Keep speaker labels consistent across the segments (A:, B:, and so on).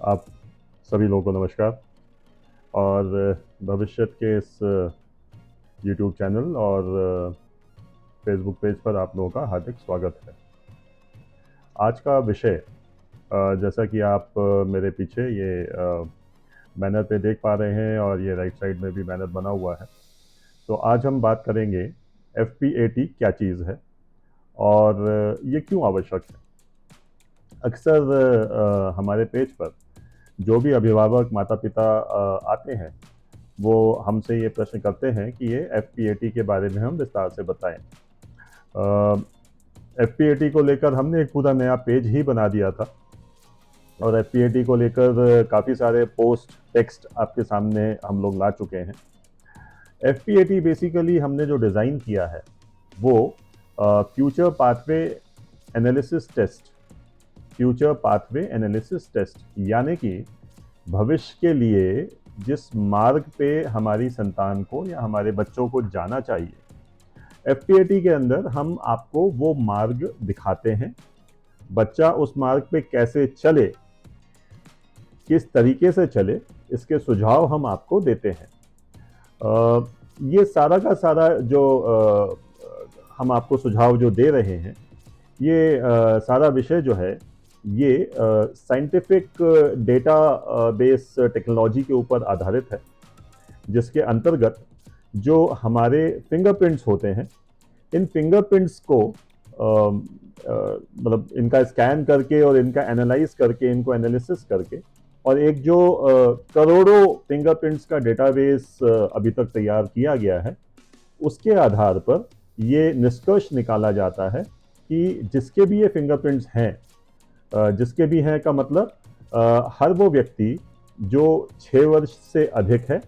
A: आप सभी लोगों को नमस्कार। और भविष्य के इस यूट्यूब चैनल और फेसबुक पेज पर आप लोगों का हार्दिक स्वागत है। आज का विषय, जैसा कि आप मेरे पीछे ये बैनर पे देख पा रहे हैं और ये राइट साइड में भी बैनर बना हुआ है। तो आज हम बात करेंगे FPAT क्या चीज़ है और ये क्यों आवश्यक है। अक्सर हमारे पेज पर जो भी अभिभावक माता पिता आते हैं वो हमसे ये प्रश्न करते हैं कि ये FPAT के बारे में हम विस्तार से बताएं। FPAT को लेकर हमने एक पूरा नया पेज ही बना दिया था और FPAT को लेकर काफ़ी सारे पोस्ट टेक्स्ट आपके सामने हम लोग ला चुके हैं। FPAT बेसिकली हमने जो डिज़ाइन किया है वो future pathway analysis test, future pathway analysis test, यानी कि भविष्य के लिए जिस मार्ग पे हमारी संतान को या हमारे बच्चों को जाना चाहिए, FPAT के अंदर हम आपको वो मार्ग दिखाते हैं। बच्चा उस मार्ग पे कैसे चले, किस तरीके से चले, इसके सुझाव हम आपको देते हैं। ये सारा का सारा जो हम आपको सुझाव जो दे रहे हैं, ये सारा विषय जो है ये साइंटिफिक डेटा बेस टेक्नोलॉजी के ऊपर आधारित है, जिसके अंतर्गत जो हमारे फिंगरप्रिंट्स होते हैं, इन फिंगरप्रिंट्स को मतलब इनका स्कैन करके और इनका एनालाइज करके, इनको एनालिसिस करके, और एक जो करोड़ों फिंगरप्रिंट्स का डेटाबेस अभी तक तैयार किया गया है, उसके आधार पर ये निष्कर्ष निकाला जाता है कि जिसके भी ये फिंगरप्रिंट्स हैं, जिसके भी हैं का मतलब हर वो व्यक्ति जो 6 वर्ष से अधिक है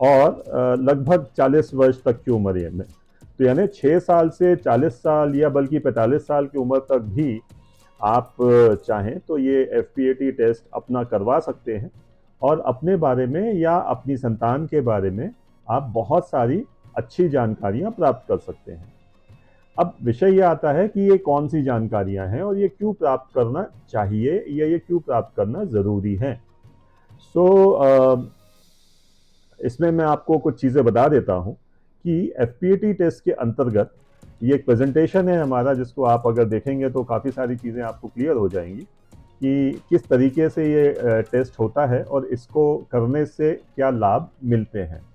A: और लगभग 40 वर्ष तक की उम्र में, तो यानी 6 साल से 40 साल या बल्कि 45 साल की उम्र तक भी आप चाहें तो ये FPAT टेस्ट अपना करवा सकते हैं और अपने बारे में या अपनी संतान के बारे में आप बहुत सारी अच्छी जानकारियां प्राप्त कर सकते हैं। अब विषय ये आता है कि ये कौन सी जानकारियां हैं और ये क्यों प्राप्त करना चाहिए या ये क्यों प्राप्त करना ज़रूरी है। इसमें मैं आपको कुछ चीज़ें बता देता हूं कि FPAT टेस्ट के अंतर्गत ये एक प्रेजेंटेशन है हमारा, जिसको आप अगर देखेंगे तो काफ़ी सारी चीज़ें आपको क्लियर हो जाएंगी कि किस तरीके से ये टेस्ट होता है और इसको करने से क्या लाभ मिलते हैं।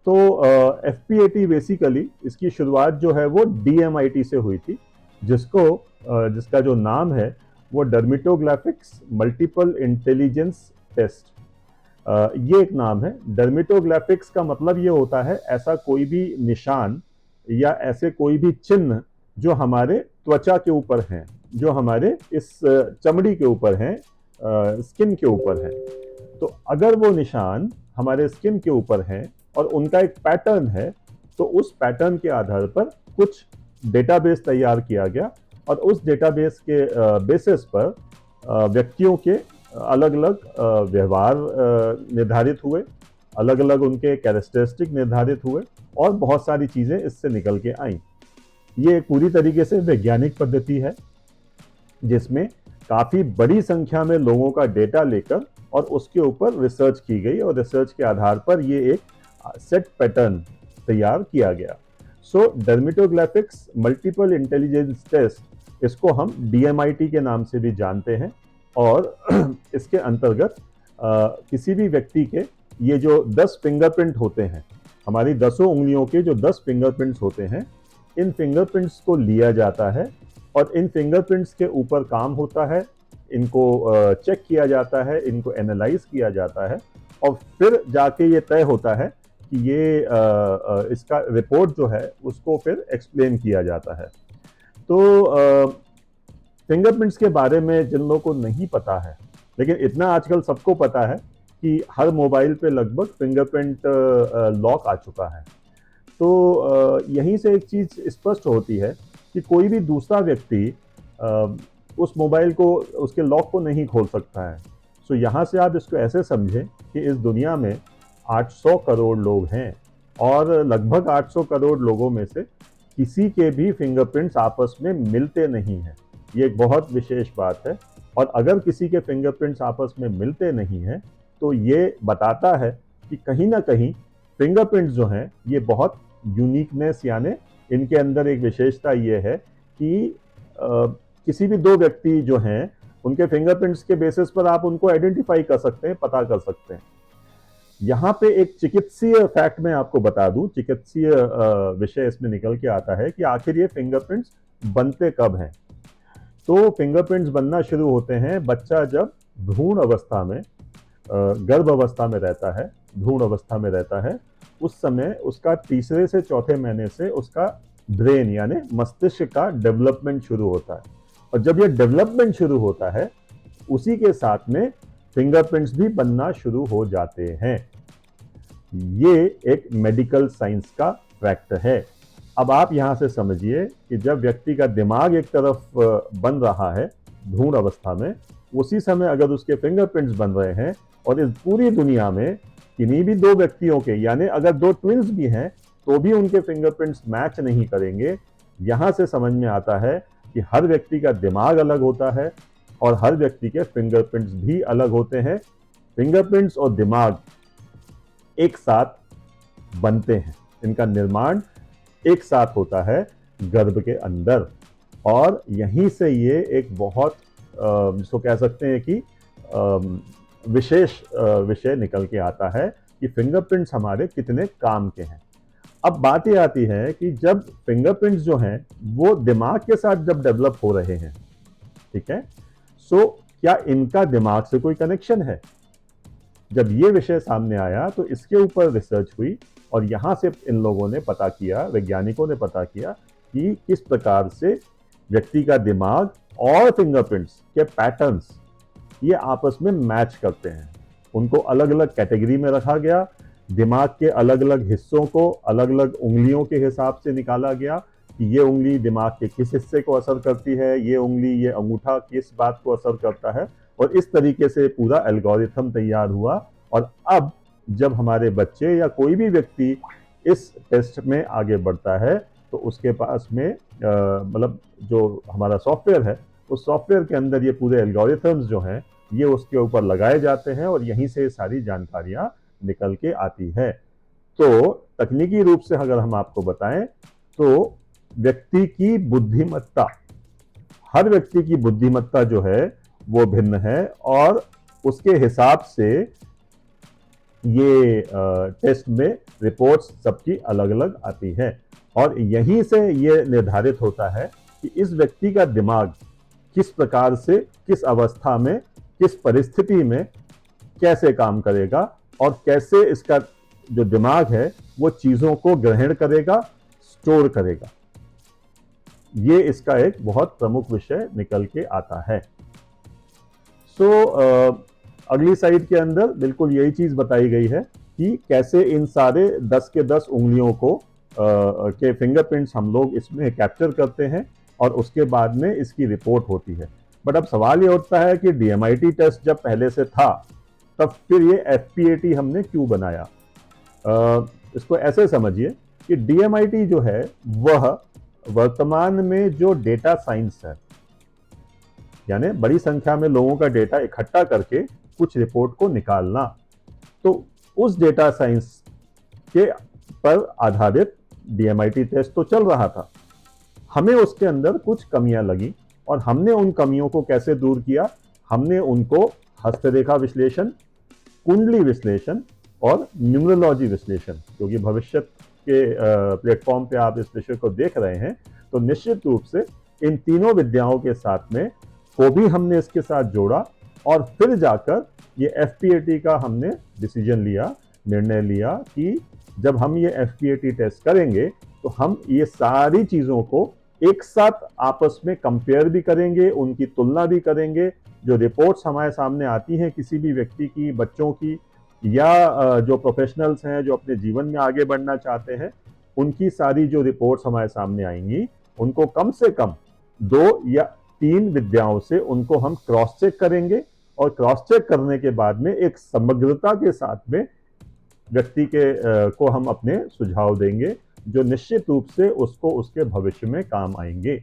A: तो FPAT बेसिकली इसकी शुरुआत जो है वो DMIT से हुई थी, जिसका जो नाम है वो डर्मेटोग्राफिक्स मल्टीपल इंटेलिजेंस टेस्ट, ये एक नाम है। डर्मेटोग्राफिक्स का मतलब ये होता है ऐसा कोई भी निशान या ऐसे कोई भी चिन्ह जो हमारे त्वचा के ऊपर हैं, जो हमारे इस चमड़ी के ऊपर हैं, स्किन के ऊपर हैं। तो अगर वो निशान हमारे स्किन के ऊपर हैं और उनका एक पैटर्न है, तो उस पैटर्न के आधार पर कुछ डेटाबेस तैयार किया गया और उस डेटाबेस के बेसिस पर व्यक्तियों के अलग अलग व्यवहार निर्धारित हुए, अलग अलग उनके कैरेक्टरिस्टिक निर्धारित हुए और बहुत सारी चीज़ें इससे निकल के आईं। ये एक पूरी तरीके से वैज्ञानिक पद्धति है जिसमें काफ़ी बड़ी संख्या में लोगों का डेटा लेकर और उसके ऊपर रिसर्च की गई और रिसर्च के आधार पर ये एक सेट पैटर्न तैयार किया गया। डर्मेटोग्राफिक्स मल्टीपल इंटेलिजेंस टेस्ट, इसको हम DMIT के नाम से भी जानते हैं और इसके अंतर्गत किसी भी व्यक्ति के ये जो 10 फिंगरप्रिंट होते हैं, हमारी 10 उंगलियों के जो 10 फिंगरप्रिंट्स होते हैं, इन फिंगरप्रिंट्स को लिया जाता है और इन फिंगरप्रिंट्स के ऊपर काम होता है, इनको चेक किया जाता है, इनको एनालाइज किया जाता है और फिर जाके ये तय होता है कि ये इसका रिपोर्ट जो है उसको फिर एक्सप्लेन किया जाता है। तो फिंगरप्रिंट्स के बारे में जिन लोगों को नहीं पता है, लेकिन इतना आजकल सबको पता है कि हर मोबाइल पे लगभग फिंगरप्रिंट लॉक आ चुका है। तो यहीं से एक चीज़ स्पष्ट होती है कि कोई भी दूसरा व्यक्ति उस मोबाइल को, उसके लॉक को नहीं खोल सकता है। यहाँ से आप इसको ऐसे समझें कि इस दुनिया में 800 करोड़ लोग हैं और लगभग 800 करोड़ लोगों में से किसी के भी फिंगरप्रिंट्स आपस में मिलते नहीं हैं। ये एक बहुत विशेष बात है और अगर किसी के फिंगरप्रिंट्स आपस में मिलते नहीं हैं तो ये बताता है कि कहीं ना कहीं फिंगरप्रिंट्स जो हैं ये बहुत यूनिकनेस, यानी इनके अंदर एक विशेषता ये है कि किसी भी दो व्यक्ति जो हैं उनके फिंगरप्रिंट्स के बेसिस पर आप उनको आइडेंटिफाई कर सकते हैं, पता कर सकते हैं। यहाँ पे एक चिकित्सीय फैक्ट मैं आपको बता दूं, चिकित्सीय विषय इसमें निकल के आता है कि आखिर ये फिंगरप्रिंट्स बनते कब हैं। तो फिंगरप्रिंट्स बनना शुरू होते हैं बच्चा जब भ्रूण अवस्था में, गर्भ अवस्था में रहता है, भ्रूण अवस्था में रहता है। उस समय उसका तीसरे से चौथे महीने से उसका ब्रेन यानी मस्तिष्क का डेवलपमेंट शुरू होता है, और जब ये डेवलपमेंट शुरू होता है उसी के साथ में फिंगरप्रिंट्स भी बनना शुरू हो जाते हैं। ये एक मेडिकल साइंस का फैक्ट है। अब आप यहां से समझिए कि जब व्यक्ति का दिमाग एक तरफ बन रहा है भ्रूण अवस्था में, उसी समय अगर उसके फिंगरप्रिंट्स बन रहे हैं, और इस पूरी दुनिया में किन्हीं भी दो व्यक्तियों के, यानी अगर दो ट्विंस भी हैं तो भी उनके फिंगरप्रिंट्स मैच नहीं करेंगे। यहां से समझ में आता है कि हर व्यक्ति का दिमाग अलग होता है और हर व्यक्ति के फिंगरप्रिंट्स भी अलग होते हैं। फिंगरप्रिंट्स और दिमाग एक साथ बनते हैं, इनका निर्माण एक साथ होता है गर्भ के अंदर, और यहीं से ये एक बहुत जिसको कह सकते हैं कि विशेष विषय निकल के आता है कि फिंगरप्रिंट्स हमारे कितने काम के हैं। अब बात ये आती है कि जब फिंगरप्रिंट्स जो हैं वो दिमाग के साथ जब डेवलप हो रहे हैं, ठीक है, सो क्या इनका दिमाग से कोई कनेक्शन है? जब ये विषय सामने आया तो इसके ऊपर रिसर्च हुई, और यहां से इन लोगों ने पता किया, वैज्ञानिकों ने पता किया कि किस प्रकार से व्यक्ति का दिमाग और फिंगरप्रिंट्स के पैटर्न्स ये आपस में मैच करते हैं। उनको अलग अलग कैटेगरी में रखा गया, दिमाग के अलग अलग हिस्सों को अलग अलग उंगलियों के हिसाब से निकाला गया कि ये उंगली दिमाग के किस हिस्से को असर करती है, ये उंगली, ये अंगूठा किस बात को असर करता है, और इस तरीके से पूरा एल्गोरिथम तैयार हुआ। और अब जब हमारे बच्चे या कोई भी व्यक्ति इस टेस्ट में आगे बढ़ता है तो उसके पास में मतलब जो हमारा सॉफ्टवेयर है, उस सॉफ्टवेयर के अंदर ये पूरे एल्गोरिथम्स जो हैं ये उसके ऊपर लगाए जाते हैं, और यहीं से सारी जानकारियां निकल के आती है। तो तकनीकी रूप से अगर हम आपको बताएं तो व्यक्ति की बुद्धिमत्ता, हर व्यक्ति की बुद्धिमत्ता जो है वो भिन्न है, और उसके हिसाब से ये टेस्ट में रिपोर्ट्स सबकी अलग अलग आती है, और यहीं से ये निर्धारित होता है कि इस व्यक्ति का दिमाग किस प्रकार से, किस अवस्था में, किस परिस्थिति में कैसे काम करेगा, और कैसे इसका जो दिमाग है वो चीजों को ग्रहण करेगा, स्टोर करेगा। ये इसका एक बहुत प्रमुख विषय निकल के आता है। अगली साइड के अंदर बिल्कुल यही चीज बताई गई है कि कैसे इन सारे 10 के 10 उंगलियों को के फिंगरप्रिंट्स हम लोग इसमें कैप्चर करते हैं, और उसके बाद में इसकी रिपोर्ट होती है। बट अब सवाल ये उठता है कि डीएमआईटी टेस्ट जब पहले से था तब फिर ये एफपीएटी हमने क्यों बनाया? इसको ऐसे समझिए कि डीएमआईटी जो है वह वर्तमान में जो डेटा साइंस है, यानी बड़ी संख्या में लोगों का डेटा इकट्ठा करके कुछ रिपोर्ट को निकालना, तो उस डेटा साइंस के पर आधारित डीएमआईटी टेस्ट तो चल रहा था। हमें उसके अंदर कुछ कमियां लगी, और हमने उन कमियों को कैसे दूर किया? हमने उनको हस्तरेखा विश्लेषण, कुंडली विश्लेषण और न्यूमरोलॉजी विश्लेषण, क्योंकि भविष्य के प्लेटफॉर्म पे आप इस विषय को देख रहे हैं, तो निश्चित रूप से इन तीनों विद्याओं के साथ में को भी हमने इसके साथ जोड़ा, और फिर जाकर ये एफपीएटी का हमने डिसीजन लिया, निर्णय लिया कि जब हम ये एफपीएटी टेस्ट करेंगे तो हम ये सारी चीजों को एक साथ आपस में कंपेयर भी करेंगे, उनकी तुलना भी करेंगे। जो रिपोर्ट्स हमारे सामने आती हैं किसी भी व्यक्ति की, बच्चों की, या जो प्रोफेशनल्स हैं जो अपने जीवन में आगे बढ़ना चाहते हैं, उनकी सारी जो रिपोर्ट्स हमारे सामने आएंगी, उनको कम से कम 2 या 3 विद्याओं से उनको हम क्रॉस चेक करेंगे, और क्रॉस चेक करने के बाद में एक समग्रता के साथ में व्यक्ति के को हम अपने सुझाव देंगे, जो निश्चित रूप से उसको उसके भविष्य में काम आएंगे।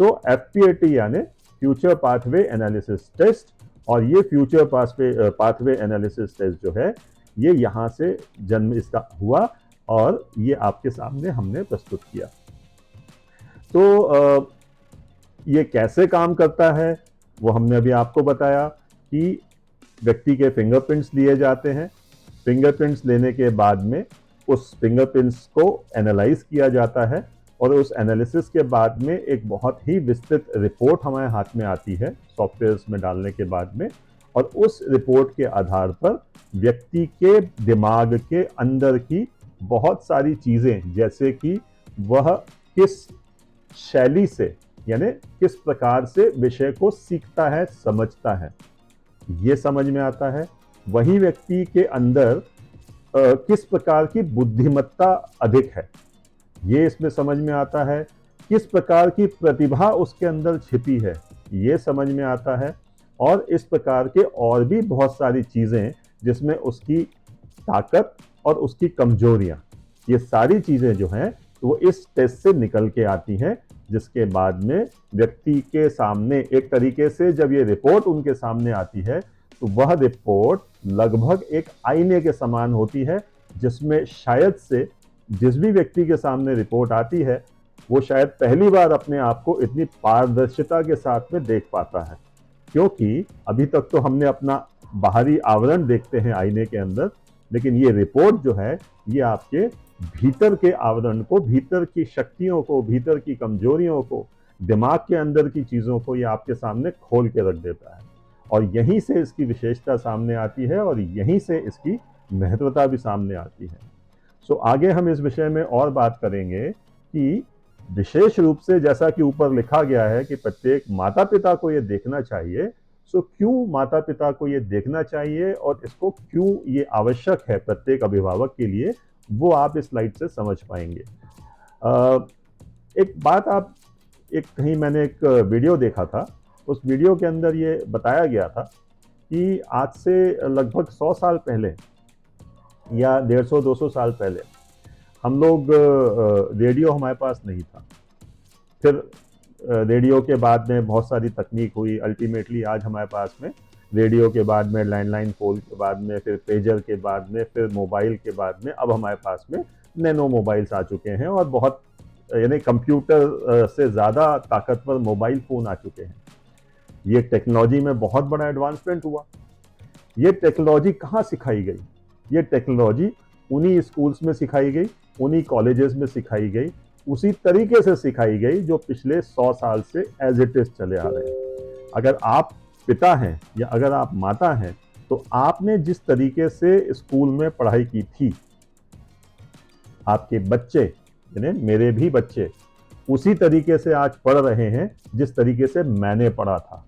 A: सो एफपीएटी यानी फ्यूचर पाथवे एनालिसिस टेस्ट, और ये फ्यूचर पाथवे एनालिसिस टेस्ट जो है ये यहाँ से जन्म इसका हुआ और ये आपके सामने हमने प्रस्तुत किया। तो ये कैसे काम करता है वो हमने अभी आपको बताया कि व्यक्ति के फिंगरप्रिंट्स लिए जाते हैं। फिंगरप्रिंट्स लेने के बाद में उस फिंगरप्रिंट्स को एनालाइज किया जाता है और उस एनालिसिस के बाद में एक बहुत ही विस्तृत रिपोर्ट हमारे हाथ में आती है सॉफ्टवेयर्स में डालने के बाद में, और उस रिपोर्ट के आधार पर व्यक्ति के दिमाग के अंदर की बहुत सारी चीज़ें, जैसे कि वह किस शैली से यानी किस प्रकार से विषय को सीखता है, समझता है, ये समझ में आता है। वही व्यक्ति के अंदर किस प्रकार की बुद्धिमत्ता अधिक है, ये इसमें समझ में आता है। किस प्रकार की प्रतिभा उसके अंदर छिपी है, ये समझ में आता है। और इस प्रकार के और भी बहुत सारी चीज़ें जिसमें उसकी ताकत और उसकी कमजोरियां, ये सारी चीज़ें जो हैं वो इस टेस्ट से निकल के आती हैं, जिसके बाद में व्यक्ति के सामने एक तरीके से जब ये रिपोर्ट उनके सामने आती है तो वह रिपोर्ट लगभग एक आईने के समान होती है, जिसमें शायद से जिस भी व्यक्ति के सामने रिपोर्ट आती है वो शायद पहली बार अपने आप को इतनी पारदर्शिता के साथ में देख पाता है, क्योंकि अभी तक तो हमने अपना बाहरी आवरण देखते हैं आईने के अंदर, लेकिन ये रिपोर्ट जो है ये आपके भीतर के आवरण को, भीतर की शक्तियों को, भीतर की कमजोरियों को, दिमाग के अंदर की चीज़ों को ये आपके सामने खोल के रख देता है। और यहीं से इसकी विशेषता सामने आती है और यहीं से इसकी महत्वता भी सामने आती है। सो आगे हम इस विषय में और बात करेंगे कि विशेष रूप से जैसा कि ऊपर लिखा गया है कि प्रत्येक माता पिता को ये देखना चाहिए, सो क्यों माता पिता को ये देखना चाहिए और इसको क्यों ये आवश्यक है प्रत्येक अभिभावक के लिए, वो आप इस स्लाइड से समझ पाएंगे। एक बात आप कहीं मैंने एक वीडियो देखा था, उस वीडियो के अंदर ये बताया गया था कि आज से लगभग 100 साल पहले या 150-200 साल पहले हम लोग रेडियो हमारे पास नहीं था। फिर रेडियो के बाद में बहुत सारी तकनीक हुई, अल्टीमेटली आज हमारे पास में रेडियो के बाद में लैंडलाइन फ़ोन के बाद में फिर पेजर के बाद में फिर मोबाइल के बाद में अब हमारे पास में नैनो मोबाइल्स आ चुके हैं और बहुत यानी कंप्यूटर से ज़्यादा ताकतवर मोबाइल फ़ोन आ चुके हैं। ये टेक्नोलॉजी में बहुत बड़ा एडवांसमेंट हुआ। ये टेक्नोलॉजी कहाँ सिखाई गई? ये टेक्नोलॉजी उन्हीं स्कूल्स में सिखाई गई, उन्हीं कॉलेजेस में सिखाई गई, उसी तरीके से सिखाई गई जो पिछले 100 साल से एज इट इज चले आ रहे हैं। अगर आप पिता हैं या अगर आप माता हैं तो आपने जिस तरीके से स्कूल में पढ़ाई की थी, आपके बच्चे यानी मेरे भी बच्चे उसी तरीके से आज पढ़ रहे हैं जिस तरीके से मैंने पढ़ा था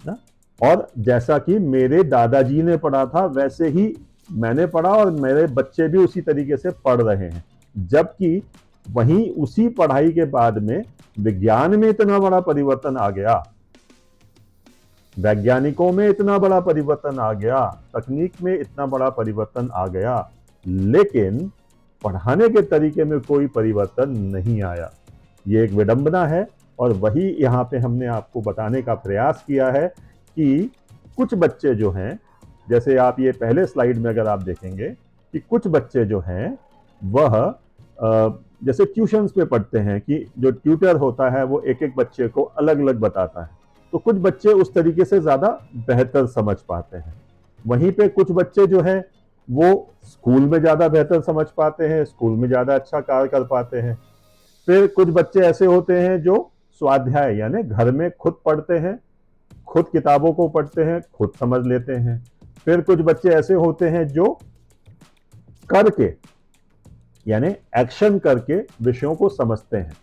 A: ना? और जैसा कि मेरे दादाजी ने पढ़ा था वैसे ही मैंने पढ़ा और मेरे बच्चे भी उसी तरीके से पढ़ रहे हैं। जबकि वहीं उसी पढ़ाई के बाद में विज्ञान में इतना बड़ा परिवर्तन आ गया, वैज्ञानिकों में इतना बड़ा परिवर्तन आ गया, तकनीक में इतना बड़ा परिवर्तन आ गया, लेकिन पढ़ाने के तरीके में कोई परिवर्तन नहीं आया। ये एक विडंबना है और वही यहाँ पे हमने आपको बताने का प्रयास किया है कि कुछ बच्चे जो हैं, जैसे आप ये पहले स्लाइड में अगर आप देखेंगे कि कुछ बच्चे जो हैं वह जैसे ट्यूशन्स पे पढ़ते हैं कि जो ट्यूटर होता है वो एक एक बच्चे को अलग अलग बताता है, तो कुछ बच्चे उस तरीके से ज़्यादा बेहतर समझ पाते हैं। वहीं पे कुछ बच्चे जो हैं वो स्कूल में ज़्यादा बेहतर समझ पाते हैं, स्कूल में ज़्यादा अच्छा कार्य कर पाते हैं। फिर कुछ बच्चे ऐसे होते हैं जो स्वाध्याय यानी घर में खुद पढ़ते हैं, खुद किताबों को पढ़ते हैं, खुद समझ लेते हैं। फिर कुछ बच्चे ऐसे होते हैं जो करके यानी एक्शन करके विषयों को समझते हैं।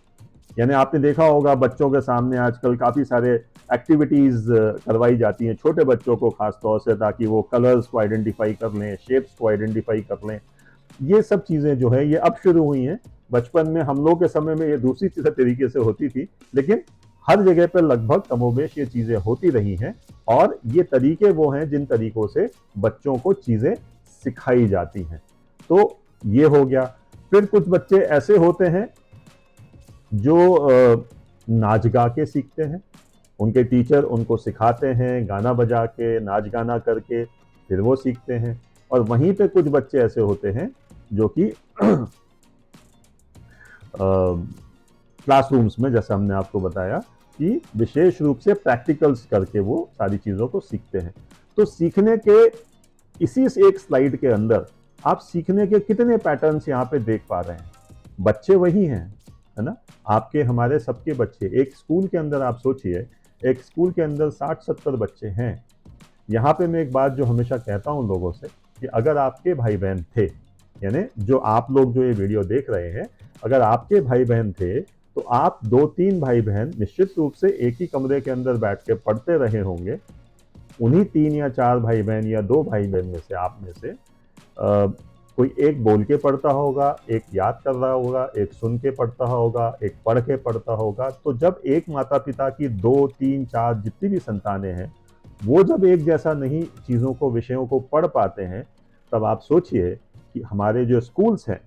A: यानी आपने देखा होगा बच्चों के सामने आजकल काफ़ी सारे एक्टिविटीज़ करवाई जाती हैं छोटे बच्चों को खास तौर से, ताकि वो कलर्स को आइडेंटिफाई कर लें, शेप्स को आइडेंटिफाई कर लें। ये सब चीज़ें जो है ये अब शुरू हुई हैं। बचपन में हम लोग के समय में ये दूसरी तरीके से होती थी, लेकिन हर जगह पर लगभग कमोबेश ये चीज़ें होती रही हैं और ये तरीके वो हैं जिन तरीकों से बच्चों को चीज़ें सिखाई जाती हैं। तो ये हो गया। फिर कुछ बच्चे ऐसे होते हैं जो नाच गा के सीखते हैं, उनके टीचर उनको सिखाते हैं गाना बजा के, नाच गाना करके, फिर वो सीखते हैं। और वहीं पे कुछ बच्चे ऐसे होते हैं जो कि क्लासरूम्स में, जैसा हमने आपको बताया, कि विशेष रूप से प्रैक्टिकल्स करके वो सारी चीज़ों को सीखते हैं। तो सीखने के इसी एक स्लाइड के अंदर आप सीखने के कितने पैटर्न्स यहाँ पे देख पा रहे हैं। बच्चे वही हैं, है ना, आपके हमारे सबके बच्चे। एक स्कूल के अंदर आप सोचिए, एक स्कूल के अंदर 60-70 बच्चे हैं। यहाँ पे मैं एक बात जो हमेशा कहता हूँ लोगों से, कि अगर आपके भाई बहन थे, यानी जो आप लोग जो ये वीडियो देख रहे हैं, अगर आपके भाई बहन थे तो आप 2-3 भाई बहन निश्चित रूप से एक ही कमरे के अंदर बैठ के पढ़ते रहे होंगे। उन्हीं 3 या 4 भाई बहन या 2 भाई बहन में से, आप में से कोई एक बोल के पढ़ता होगा, एक याद कर रहा होगा, एक सुन के पढ़ता होगा, एक पढ़ के पढ़ता होगा। तो जब एक माता पिता की 2, 3, 4 जितनी भी संतानें हैं, वो जब एक जैसा नहीं चीज़ों को, विषयों को पढ़ पाते हैं, तब आप सोचिए कि हमारे जो स्कूल्स हैं,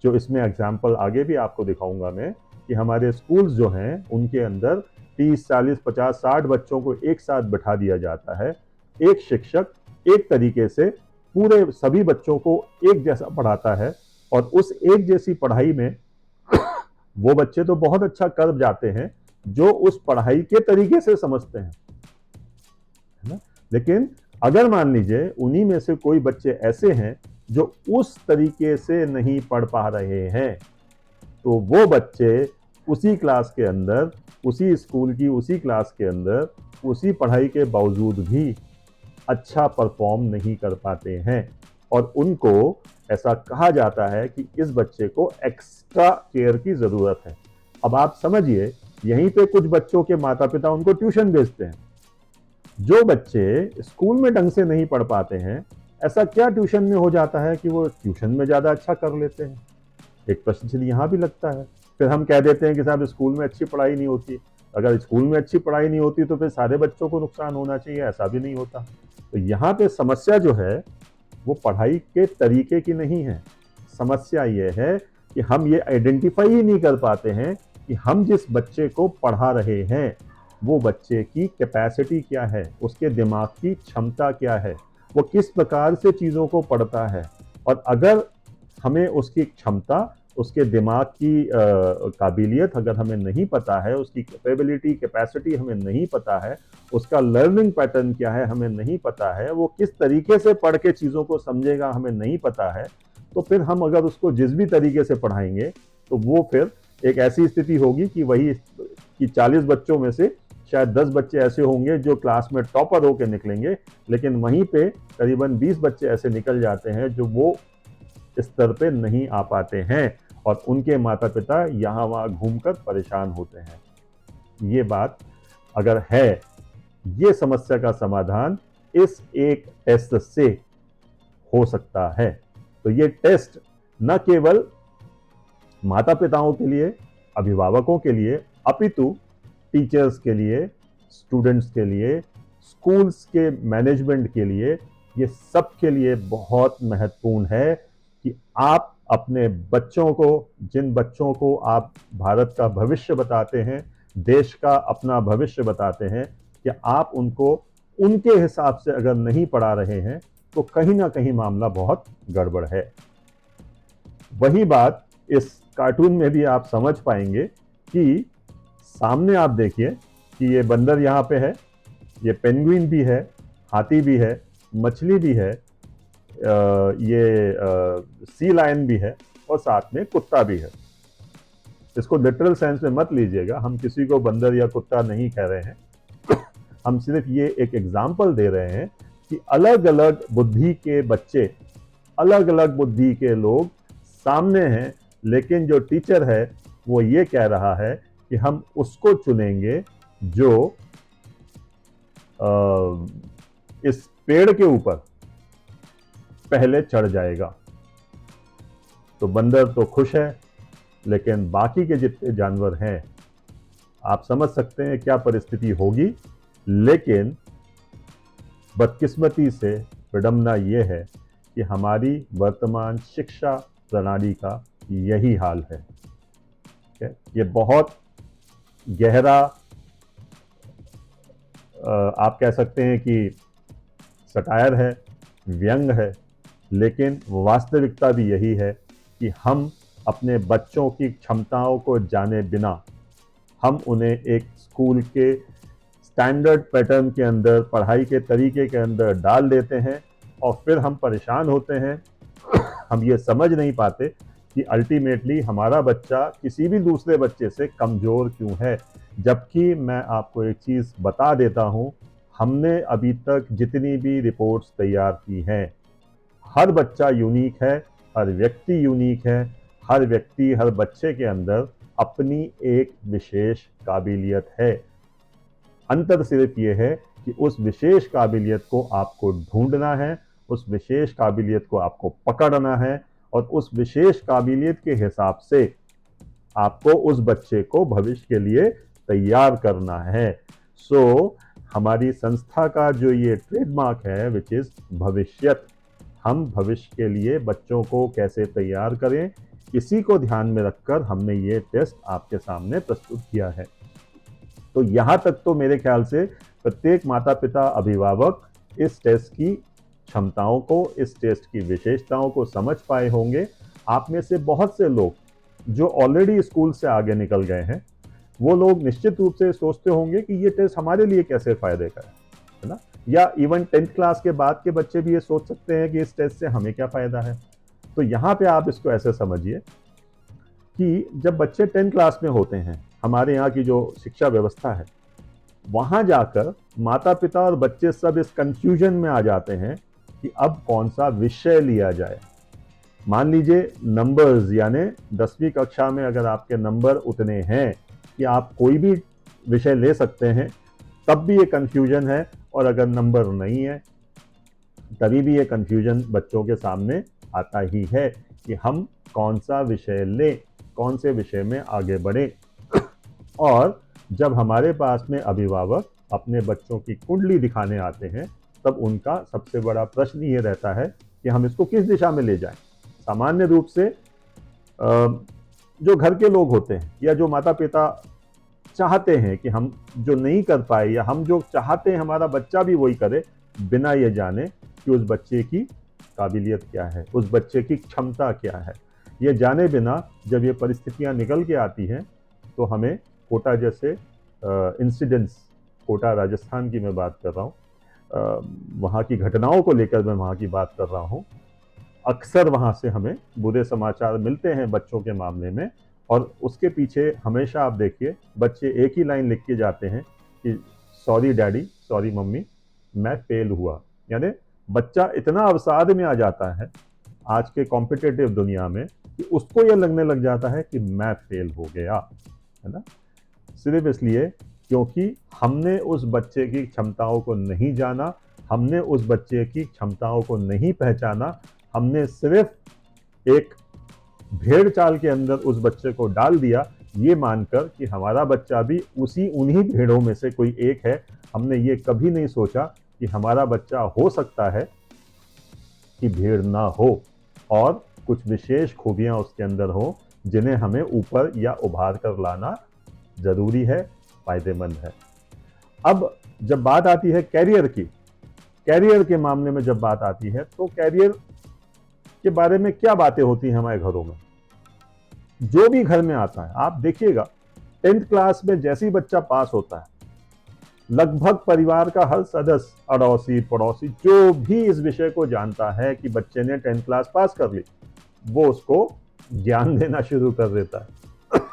A: जो इसमें एग्जाम्पल आगे भी आपको दिखाऊंगा मैं, कि हमारे स्कूल्स जो हैं उनके अंदर 30, 40, 50, 60 बच्चों को एक साथ बैठा दिया जाता है। एक शिक्षक एक तरीके से पूरे सभी बच्चों को एक जैसा पढ़ाता है, और उस एक जैसी पढ़ाई में वो बच्चे तो बहुत अच्छा कर जाते हैं जो उस पढ़ाई के तरीके से समझते हैं, है ना। लेकिन अगर मान लीजिए उन्हीं में से कोई बच्चे ऐसे हैं जो उस तरीके से नहीं पढ़ पा रहे हैं, तो वो बच्चे उसी क्लास के अंदर, उसी स्कूल की उसी क्लास के अंदर, उसी पढ़ाई के बावजूद भी अच्छा परफॉर्म नहीं कर पाते हैं, और उनको ऐसा कहा जाता है कि इस बच्चे को एक्स्ट्रा केयर की जरूरत है। अब आप समझिए, यहीं पे कुछ बच्चों के माता पिता उनको ट्यूशन भेजते हैं। जो बच्चे स्कूल में ढंग से नहीं पढ़ पाते हैं, ऐसा क्या ट्यूशन में हो जाता है कि वो ट्यूशन में ज्यादा अच्छा कर लेते हैं? एक प्रश्न चलिए यहाँ भी लगता है। फिर हम कह देते हैं कि साहब स्कूल में अच्छी पढ़ाई नहीं होती। अगर स्कूल में अच्छी पढ़ाई नहीं होती तो फिर सारे बच्चों को नुकसान होना चाहिए, ऐसा भी नहीं होता। तो यहाँ पे समस्या जो है वो पढ़ाई के तरीके की नहीं है। समस्या ये है कि हम ये आइडेंटिफाई ही नहीं कर पाते हैं कि हम जिस बच्चे को पढ़ा रहे हैं वो बच्चे की कैपेसिटी क्या है, उसके दिमाग की क्षमता क्या है, वो किस प्रकार से चीज़ों को पढ़ता है। और अगर हमें उसकी क्षमता, उसके दिमाग की काबिलियत अगर हमें नहीं पता है, उसकी कैपेबिलिटी, कैपेसिटी हमें नहीं पता है, उसका लर्निंग पैटर्न क्या है हमें नहीं पता है, वो किस तरीके से पढ़ के चीज़ों को समझेगा हमें नहीं पता है, तो फिर हम अगर उसको जिस भी तरीके से पढ़ाएंगे तो वो फिर एक ऐसी स्थिति होगी कि वही कि 40 बच्चों में से शायद 10 बच्चे ऐसे होंगे जो क्लास में टॉपर होकर निकलेंगे, लेकिन वहीं पे करीबन 20 बच्चे ऐसे निकल जाते हैं जो वो स्तर पे नहीं आ पाते हैं, और उनके माता पिता यहाँ वहाँ घूमकर परेशान होते हैं। ये बात अगर है, ये समस्या का समाधान इस एक टेस्ट से हो सकता है। तो ये टेस्ट न केवल माता पिताओं के लिए, अभिभावकों के लिए, अपितु टीचर्स के लिए, स्टूडेंट्स के लिए, स्कूल्स के मैनेजमेंट के लिए, ये सब के लिए बहुत महत्वपूर्ण है कि आप अपने बच्चों को, जिन बच्चों को आप भारत का भविष्य बताते हैं, देश का अपना भविष्य बताते हैं, कि आप उनको उनके हिसाब से अगर नहीं पढ़ा रहे हैं तो कहीं ना कहीं मामला बहुत गड़बड़ है। वही बात इस कार्टून में भी आप समझ पाएंगे कि सामने आप देखिए कि ये बंदर यहाँ पे है, ये पेंगुइन भी है, हाथी भी है, मछली भी है, ये सी लायन भी है, और साथ में कुत्ता भी है। इसको लिटरल सेंस में मत लीजिएगा, हम किसी को बंदर या कुत्ता नहीं कह रहे हैं। हम सिर्फ ये एक एग्जाम्पल दे रहे हैं कि अलग अलग बुद्धि के बच्चे, अलग अलग बुद्धि के लोग सामने हैं, लेकिन जो टीचर है वो ये कह रहा है कि हम उसको चुनेंगे जो इस पेड़ के ऊपर पहले चढ़ जाएगा। तो बंदर तो खुश है, लेकिन बाकी के जितने जानवर हैं, आप समझ सकते हैं क्या परिस्थिति होगी। लेकिन बदकिस्मती से विडंबना ये है कि हमारी वर्तमान शिक्षा प्रणाली का यही हाल है। ये बहुत गहरा आप कह सकते हैं कि सटायर है, व्यंग है, लेकिन वास्तविकता भी यही है कि हम अपने बच्चों की क्षमताओं को जाने बिना हम उन्हें एक स्कूल के स्टैंडर्ड पैटर्न के अंदर, पढ़ाई के तरीके के अंदर डाल देते हैं और फिर हम परेशान होते हैं। हम ये समझ नहीं पाते कि अल्टीमेटली हमारा बच्चा किसी भी दूसरे बच्चे से कमज़ोर क्यों है। जबकि मैं आपको एक चीज़ बता देता हूँ, हमने अभी तक जितनी भी रिपोर्ट्स तैयार की हैं, हर बच्चा यूनिक है, हर व्यक्ति यूनिक है, हर व्यक्ति, हर बच्चे के अंदर अपनी एक विशेष काबिलियत है। अंतर सिर्फ ये है कि उस विशेष काबिलियत को आपको ढूंढना है, उस विशेष काबिलियत को आपको पकड़ना है और उस विशेष काबिलियत के हिसाब से आपको उस बच्चे को भविष्य के लिए तैयार करना है। सो हमारी संस्था का जो ये ट्रेडमार्क है, विच इज़ भविष्यत, हम भविष्य के लिए बच्चों को कैसे तैयार करें, इसी को ध्यान में रखकर हमने ये टेस्ट आपके सामने प्रस्तुत किया है। तो यहाँ तक तो मेरे ख्याल से प्रत्येक माता पिता, अभिभावक इस टेस्ट की क्षमताओं को, इस टेस्ट की विशेषताओं को समझ पाए होंगे। आप में से बहुत से लोग जो ऑलरेडी स्कूल से आगे निकल गए हैं, वो लोग निश्चित रूप से सोचते होंगे कि ये टेस्ट हमारे लिए कैसे फ़ायदे का है ना? या इवन 10th क्लास के बाद के बच्चे भी ये सोच सकते हैं कि इस टेस्ट से हमें क्या फ़ायदा है। तो यहाँ पे आप इसको ऐसे समझिए कि जब बच्चे 10th क्लास में होते हैं, हमारे यहाँ की जो शिक्षा व्यवस्था है, वहाँ जाकर माता पिता और बच्चे सब इस कंफ्यूजन में आ जाते हैं कि अब कौन सा विषय लिया जाए। मान लीजिए नंबर्स, यानी 10वीं कक्षा में अगर आपके नंबर उतने हैं कि आप कोई भी विषय ले सकते हैं, तब भी ये कंफ्यूजन है, और अगर नंबर नहीं है तभी भी ये कंफ्यूजन बच्चों के सामने आता ही है कि हम कौन सा विषय लें, कौन से विषय में आगे बढ़ें। और जब हमारे पास में अभिभावक अपने बच्चों की कुंडली दिखाने आते हैं, तब उनका सबसे बड़ा प्रश्न ये रहता है कि हम इसको किस दिशा में ले जाएं। सामान्य रूप से जो घर के लोग होते हैं या जो माता पिता चाहते हैं कि हम जो नहीं कर पाए, या हम जो चाहते हैं हमारा बच्चा भी वही करे, बिना ये जाने कि उस बच्चे की काबिलियत क्या है, उस बच्चे की क्षमता क्या है, ये जाने बिना जब ये परिस्थितियां निकल के आती हैं, तो हमें कोटा जैसे इंसिडेंट्स, कोटा राजस्थान की मैं बात कर रहा हूँ, वहाँ की घटनाओं को लेकर मैं वहाँ की बात कर रहा हूँ, अक्सर वहाँ से हमें बुरे समाचार मिलते हैं बच्चों के मामले में। और उसके पीछे हमेशा आप देखिए, बच्चे एक ही लाइन लिख के जाते हैं कि सॉरी डैडी, सॉरी मम्मी, मैं फेल हुआ। यानी बच्चा इतना अवसाद में आ जाता है आज के कॉम्पिटिटिव दुनिया में कि उसको यह लगने लग जाता है कि मैं फेल हो गया, है ना? सिर्फ इसलिए क्योंकि हमने उस बच्चे की क्षमताओं को नहीं जाना, हमने उस बच्चे की क्षमताओं को नहीं पहचाना, हमने सिर्फ एक भेड़ चाल के अंदर उस बच्चे को डाल दिया, ये मानकर कि हमारा बच्चा भी उन्हीं भेड़ों में से कोई एक है। हमने ये कभी नहीं सोचा कि हमारा बच्चा हो सकता है कि भेड़ ना हो और कुछ विशेष खूबियां उसके अंदर हो, जिन्हें हमें ऊपर या उभार कर लाना जरूरी है, फायदेमंद है। अब जब बात आती है कैरियर की, कैरियर के मामले में जब बात आती है, तो कैरियर के बारे में क्या बातें होती हैं हमारे घरों में। जो भी घर में आता है, आप देखिएगा 10th क्लास में जैसे ही बच्चा पास होता है, लगभग परिवार का हर सदस्य, अड़ोसी पड़ोसी, जो भी इस विषय को जानता है कि बच्चे ने 10th क्लास पास कर ली, वो उसको ज्ञान देना शुरू कर देता है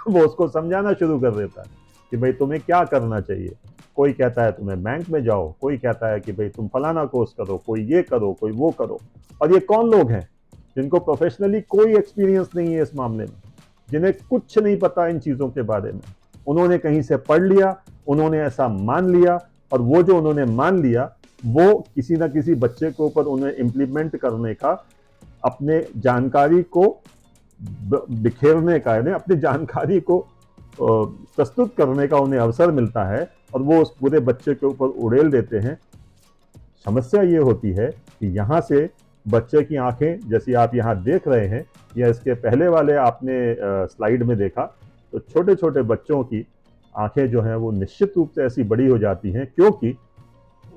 A: वो उसको समझाना शुरू कर देता है कि भाई तुम्हें क्या करना चाहिए। कोई कहता है तुम्हें बैंक में जाओ, कोई कहता है कि भाई तुम फलाना कोर्स करो, कोई ये करो, कोई वो करो। और ये कौन लोग हैं जिनको प्रोफेशनली कोई एक्सपीरियंस नहीं है इस मामले में, जिन्हें कुछ नहीं पता इन चीज़ों के बारे में। उन्होंने कहीं से पढ़ लिया, उन्होंने ऐसा मान लिया, और वो जो उन्होंने मान लिया वो किसी ना किसी बच्चे के ऊपर उन्हें इम्प्लीमेंट करने का, अपने जानकारी को बिखेरने का, यानी अपनी जानकारी को प्रस्तुत करने का उन्हें अवसर मिलता है, और वो उस पूरे बच्चे के ऊपर उड़ेल देते हैं। समस्या ये होती है कि यहाँ से बच्चे की आंखें, जैसी आप यहाँ देख रहे हैं या इसके पहले वाले आपने स्लाइड में देखा, तो छोटे छोटे बच्चों की आंखें जो हैं वो निश्चित रूप से ऐसी बड़ी हो जाती हैं, क्योंकि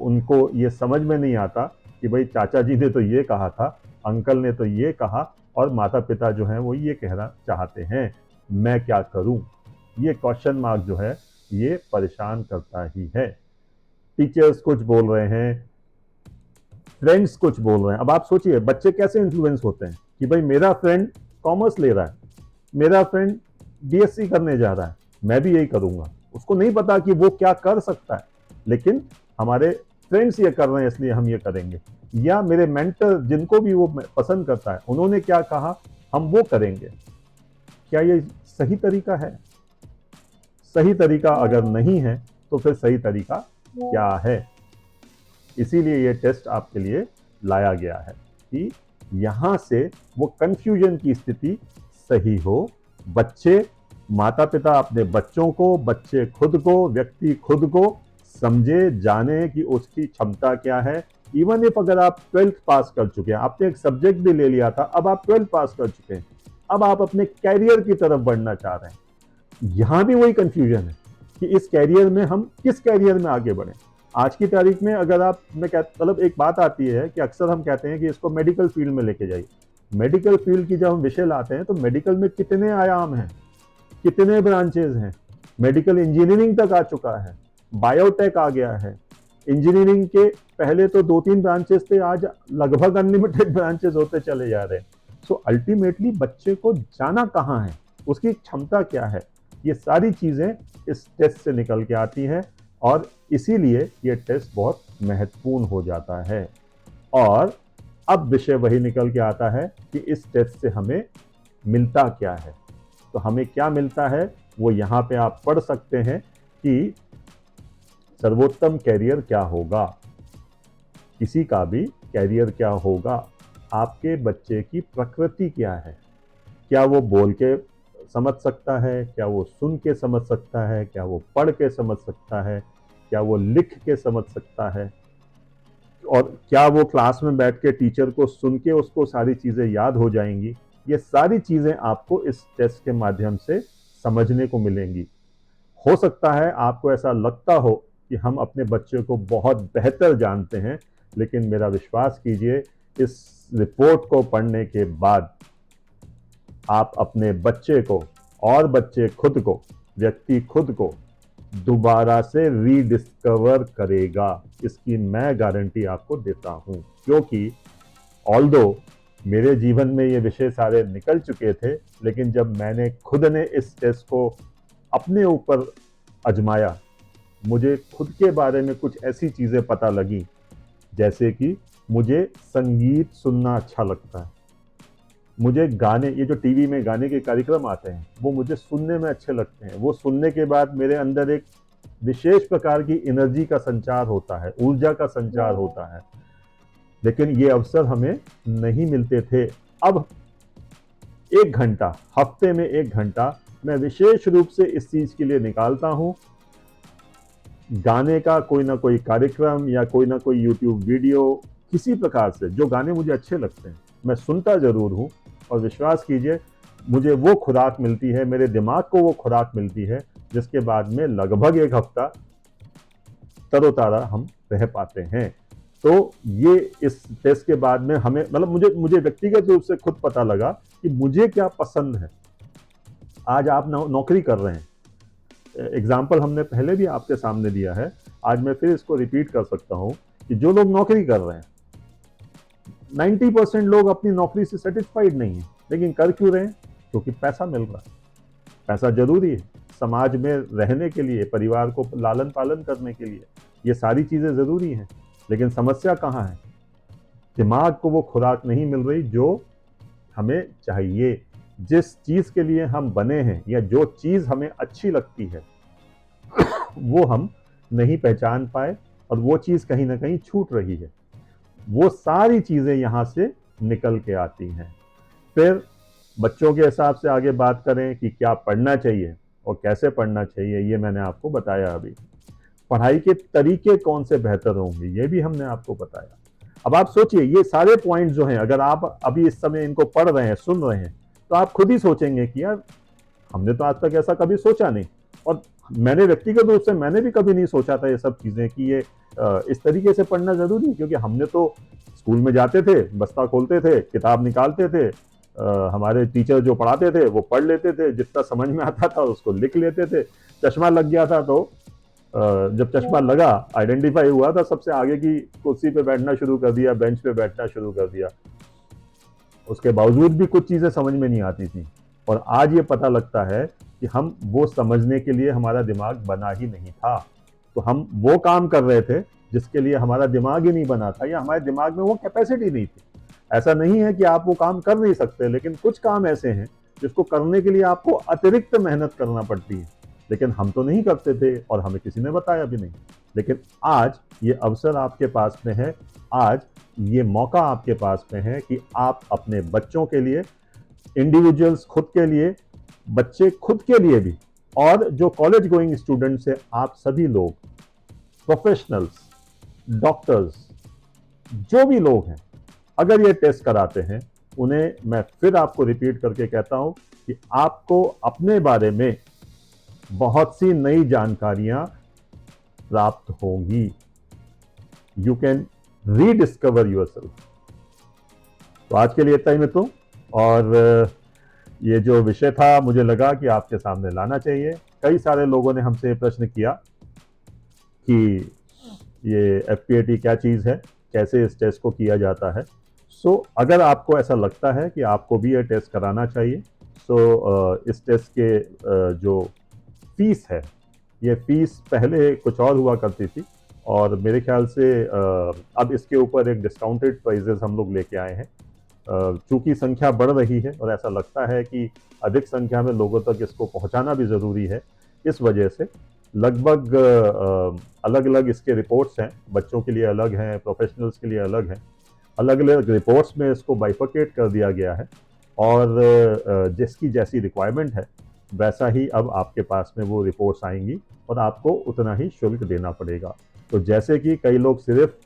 A: उनको ये समझ में नहीं आता कि भाई चाचा जी ने तो ये कहा था, अंकल ने तो ये कहा, और माता पिता जो हैं वो ये कहना चाहते हैं, मैं क्या करूं। ये क्वेश्चन मार्क जो है ये परेशान करता ही है। टीचर्स कुछ बोल रहे हैं, फ्रेंड्स कुछ बोल रहे हैं। अब आप सोचिए बच्चे कैसे इन्फ्लुएंस होते हैं कि भाई मेरा फ्रेंड कॉमर्स ले रहा है, मेरा फ्रेंड बीएससी करने जा रहा है, मैं भी यही करूंगा। उसको नहीं पता कि वो क्या कर सकता है, लेकिन हमारे फ्रेंड्स ये कर रहे हैं इसलिए हम ये करेंगे। या मेरे मेंटर जिनको भी वो पसंद करता है उन्होंने क्या कहा, हम वो करेंगे। क्या ये सही तरीका है? सही तरीका अगर नहीं है तो फिर सही तरीका क्या है? इसीलिए ये टेस्ट आपके लिए लाया गया है कि यहां से वो कंफ्यूजन की स्थिति सही हो। बच्चे, माता पिता अपने बच्चों को, बच्चे खुद को, व्यक्ति खुद को समझे, जाने कि उसकी क्षमता क्या है। इवन इफ अगर आप 12th पास कर चुके हैं, आपने एक सब्जेक्ट भी ले लिया था, अब आप 12th पास कर चुके हैं, अब आप अपने कैरियर की तरफ बढ़ना चाह रहे हैं, यहां भी वही कंफ्यूजन है कि इस कैरियर में हम किस कैरियर में आगे बढ़ें। आज की तारीख में अगर आप, मैं मतलब एक बात आती है कि अक्सर हम कहते हैं कि इसको मेडिकल फील्ड में लेके जाइए। मेडिकल फील्ड की जब हम विषय लाते हैं तो मेडिकल में कितने आयाम हैं, कितने ब्रांचेज हैं। मेडिकल इंजीनियरिंग तक आ चुका है, बायोटेक आ गया है। इंजीनियरिंग के पहले तो 2-3 ब्रांचेस थे, आज लगभग अनलिमिटेड ब्रांचेस होते चले जा रहे हैं। सो अल्टीमेटली बच्चे को जाना कहाँ है, उसकी क्षमता क्या है, ये सारी चीजें इस टेस्ट से निकल के आती हैं, और इसीलिए ये टेस्ट बहुत महत्वपूर्ण हो जाता है। और अब विषय वही निकल के आता है कि इस टेस्ट से हमें मिलता क्या है। तो हमें क्या मिलता है वो यहाँ पे आप पढ़ सकते हैं कि सर्वोत्तम कैरियर क्या होगा। किसी का भी कैरियर क्या होगा, आपके बच्चे की प्रकृति क्या है, क्या वो बोल के समझ सकता है, क्या वो सुन के समझ सकता है, क्या वो पढ़ के समझ सकता है, क्या वो लिख के समझ सकता है, और क्या वो क्लास में बैठ के टीचर को सुन के उसको सारी चीज़ें याद हो जाएंगी। ये सारी चीज़ें आपको इस टेस्ट के माध्यम से समझने को मिलेंगी। हो सकता है आपको ऐसा लगता हो कि हम अपने बच्चे को बहुत बेहतर जानते हैं, लेकिन मेरा विश्वास कीजिए इस रिपोर्ट को पढ़ने के बाद आप अपने बच्चे को और बच्चे खुद को, व्यक्ति खुद को दोबारा से रीडिस्कवर करेगा, इसकी मैं गारंटी आपको देता हूं। क्योंकि ऑल्दो मेरे जीवन में ये विषय सारे निकल चुके थे, लेकिन जब मैंने खुद ने इस टेस्ट को अपने ऊपर आजमाया, मुझे खुद के बारे में कुछ ऐसी चीज़ें पता लगी, जैसे कि मुझे संगीत सुनना अच्छा लगता है, मुझे गाने, ये जो टीवी में गाने के कार्यक्रम आते हैं वो मुझे सुनने में अच्छे लगते हैं। वो सुनने के बाद मेरे अंदर एक विशेष प्रकार की एनर्जी का संचार होता है, ऊर्जा का संचार होता है। लेकिन ये अवसर हमें नहीं मिलते थे। अब 1 घंटा, हफ्ते में 1 घंटा मैं विशेष रूप से इस चीज के लिए निकालता हूं। गाने का कोई ना कोई कार्यक्रम या कोई ना कोई यूट्यूब वीडियो, किसी प्रकार से जो गाने मुझे अच्छे लगते हैं मैं सुनता जरूर हूं, और विश्वास कीजिए मुझे वो खुराक मिलती है, मेरे दिमाग को वो खुराक मिलती है, जिसके बाद में लगभग 1 हफ्ता तरोताजा हम रह पाते हैं। तो ये इस टेस्ट के बाद में हमें, मतलब मुझे व्यक्तिगत रूप से खुद पता लगा कि मुझे क्या पसंद है। आज आप नौकरी कर रहे हैं, एग्जाम्पल हमने पहले भी आपके सामने दिया है, आज मैं फिर इसको रिपीट कर सकता हूं कि जो लोग नौकरी कर रहे हैं, 90% लोग अपनी नौकरी से सेटिस्फाइड नहीं है, लेकिन कर क्यों रहे हैं? क्योंकि पैसा मिल रहा है। पैसा जरूरी है समाज में रहने के लिए, परिवार को लालन पालन करने के लिए, ये सारी चीजें जरूरी हैं। लेकिन समस्या कहाँ है? दिमाग को वो खुराक नहीं मिल रही जो हमें चाहिए। जिस चीज के लिए हम बने हैं या जो चीज हमें अच्छी लगती है वो हम नहीं पहचान पाए, और वो चीज कहीं ना कहीं छूट रही है। वो सारी चीजें यहां से निकल के आती हैं। फिर बच्चों के हिसाब से आगे बात करें कि क्या पढ़ना चाहिए और कैसे पढ़ना चाहिए, ये मैंने आपको बताया। अभी पढ़ाई के तरीके कौन से बेहतर होंगे, ये भी हमने आपको बताया। अब आप सोचिए, ये सारे पॉइंट जो हैं, अगर आप अभी इस समय इनको पढ़ रहे हैं, सुन रहे हैं, तो आप खुद ही सोचेंगे कि यार हमने तो आज तक ऐसा कभी सोचा नहीं, और मैंने व्यक्तिगत रूप से मैंने भी कभी नहीं सोचा था ये सब चीज़ें कि ये इस तरीके से पढ़ना ज़रूरी है, क्योंकि हमने तो स्कूल में जाते थे, बस्ता खोलते थे, किताब निकालते थे, हमारे टीचर जो पढ़ाते थे वो पढ़ लेते थे, जितना समझ में आता था उसको लिख लेते थे। चश्मा लग गया था तो जब चश्मा लगा, आइडेंटिफाई हुआ था, सबसे आगे की कुर्सी पे बैठना शुरू कर दिया, बेंच पे बैठना शुरू कर दिया। उसके बावजूद भी कुछ चीज़ें समझ में नहीं आती थी, और आज ये पता लगता है कि हम वो समझने के लिए हमारा दिमाग बना ही नहीं था। तो हम वो काम कर रहे थे जिसके लिए हमारा दिमाग ही नहीं बना था, या हमारे दिमाग में वो कैपेसिटी नहीं थी। ऐसा नहीं है कि आप वो काम कर नहीं सकते, लेकिन कुछ काम ऐसे हैं जिसको करने के लिए आपको अतिरिक्त मेहनत करना पड़ती है, लेकिन हम तो नहीं करते थे और हमें किसी ने बताया भी नहीं। लेकिन आज ये अवसर आपके पास में है, आज ये मौका आपके पास में है कि आप अपने बच्चों के लिए, इंडिविजुअल्स खुद के लिए, बच्चे खुद के लिए भी, और जो कॉलेज गोइंग स्टूडेंट्स हैं, आप सभी लोग, प्रोफेशनल्स, डॉक्टर्स, जो भी लोग हैं, अगर ये टेस्ट कराते हैं, उन्हें मैं फिर आपको रिपीट करके कहता हूं कि आपको अपने बारे में बहुत सी नई जानकारियां प्राप्त होंगी। You can rediscover yourself. तो आज के लिए इतना ही मित्रों, और ये जो विषय था मुझे लगा कि आपके सामने लाना चाहिए। कई सारे लोगों ने हमसे प्रश्न किया कि ये FPAT क्या चीज़ है, कैसे इस टेस्ट को किया जाता है। सो अगर आपको ऐसा लगता है कि आपको भी ये टेस्ट कराना चाहिए, इस टेस्ट के जो फीस है, ये फीस पहले कुछ और हुआ करती थी, और मेरे ख्याल से अब इसके ऊपर एक डिस्काउंटेड प्राइजेस हम लोग लेके आए हैं। चूंकि संख्या बढ़ रही है और ऐसा लगता है कि अधिक संख्या में लोगों तक इसको पहुंचाना भी ज़रूरी है, इस वजह से लगभग अलग अलग इसके रिपोर्ट्स हैं, बच्चों के लिए अलग हैं, प्रोफेशनल्स के लिए अलग हैं। अलग अलग रिपोर्ट्स में इसको बाइफरकेट कर दिया गया है, और जिसकी जैसी रिक्वायरमेंट है वैसा ही अब आपके पास में वो रिपोर्ट्स आएंगी, और आपको उतना ही शुल्क देना पड़ेगा। तो जैसे कि कई लोग सिर्फ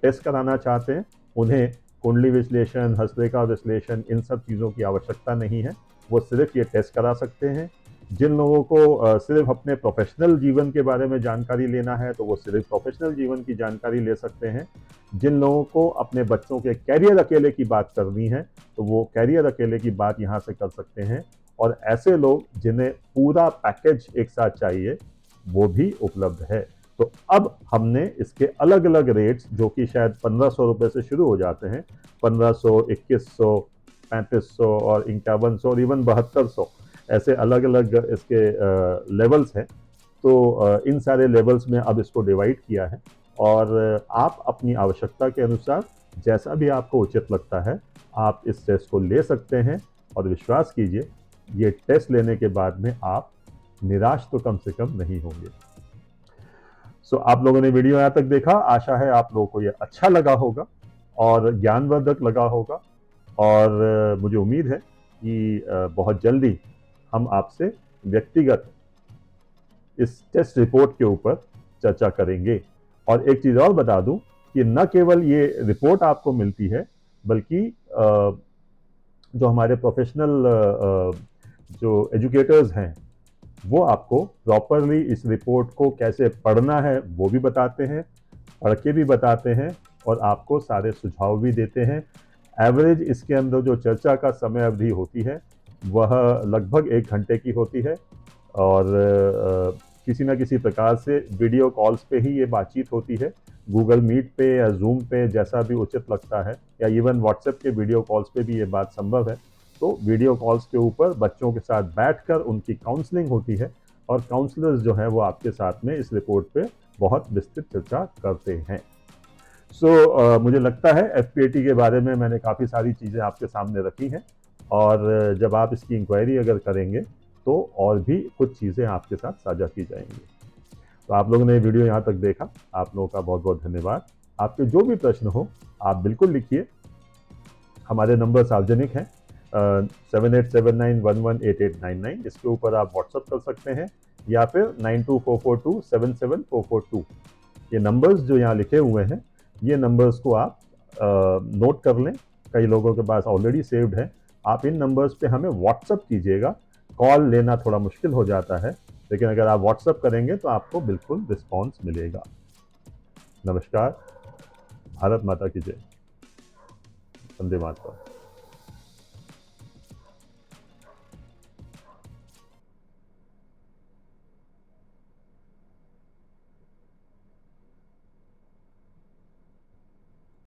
A: टेस्ट कराना चाहते हैं, उन्हें कुंडली विश्लेषण, हस्तरेखा विश्लेषण, इन सब चीज़ों की आवश्यकता नहीं है, वो सिर्फ ये टेस्ट करा सकते हैं। जिन लोगों को सिर्फ अपने प्रोफेशनल जीवन के बारे में जानकारी लेना है, तो वो सिर्फ प्रोफेशनल जीवन की जानकारी ले सकते हैं। जिन लोगों को अपने बच्चों के कैरियर अकेले की बात करनी है, तो वो कैरियर अकेले की बात यहाँ से कर सकते हैं। और ऐसे लोग जिन्हें पूरा पैकेज एक साथ चाहिए, वो भी उपलब्ध है। तो अब हमने इसके अलग अलग रेट्स, जो कि शायद 1500 रुपये से शुरू हो जाते हैं, 1500, 2100, 3500 और 5100 और इवन 7200, ऐसे अलग अलग इसके लेवल्स हैं। तो इन सारे लेवल्स में अब इसको डिवाइड किया है, और आप अपनी आवश्यकता के अनुसार जैसा भी आपको उचित लगता है, आप इस टेस्ट को ले सकते हैं। और विश्वास कीजिए, ये टेस्ट लेने के बाद में आप निराश तो कम से कम नहीं होंगे। सो आप लोगों ने वीडियो यहाँ तक देखा, आशा है आप लोगों को ये अच्छा लगा होगा और ज्ञानवर्धक लगा होगा, और मुझे उम्मीद है कि बहुत जल्दी हम आपसे व्यक्तिगत इस टेस्ट रिपोर्ट के ऊपर चर्चा करेंगे। और एक चीज़ और बता दूं कि न केवल ये रिपोर्ट आपको मिलती है, बल्कि जो हमारे प्रोफेशनल जो एजुकेटर्स हैं, वो आपको प्रॉपरली इस रिपोर्ट को कैसे पढ़ना है वो भी बताते हैं, पढ़ के भी बताते हैं, और आपको सारे सुझाव भी देते हैं। एवरेज इसके अंदर जो चर्चा का समय अवधि होती है वह लगभग 1 घंटे की होती है, और किसी न किसी प्रकार से वीडियो कॉल्स पे ही ये बातचीत होती है। गूगल मीट पे या जूम पे, जैसा भी उचित लगता है, या इवन व्हाट्सएप के वीडियो कॉल्स पे भी ये बात संभव है। तो वीडियो कॉल्स के ऊपर बच्चों के साथ बैठकर उनकी काउंसलिंग होती है, और काउंसलर्स जो हैं वो आपके साथ में इस रिपोर्ट पे बहुत विस्तृत चर्चा करते हैं। मुझे लगता है FPAT के बारे में मैंने काफ़ी सारी चीज़ें आपके सामने रखी हैं, और जब आप इसकी इंक्वायरी अगर करेंगे तो और भी कुछ चीज़ें आपके साथ साझा की जाएंगी। तो आप लोगों ने वीडियो यहाँ तक देखा, आप लोगों का बहुत बहुत धन्यवाद। आपके जो भी प्रश्न हो आप बिल्कुल लिखिए, हमारे नंबर सार्वजनिक हैं, 7879118899, इसके ऊपर आप व्हाट्सअप कर सकते हैं, या फिर 9244277442। ये नंबर्स जो यहाँ लिखे हुए हैं, ये नंबर्स को आप नोट कर लें, कई लोगों के पास ऑलरेडी सेव्ड है। आप इन नंबर्स पे हमें व्हाट्सअप कीजिएगा। कॉल लेना थोड़ा मुश्किल हो जाता है, लेकिन अगर आप व्हाट्सएप करेंगे तो आपको बिल्कुल रिस्पॉन्स मिलेगा। नमस्कार। भारत माता की जय। वंदे मातरम।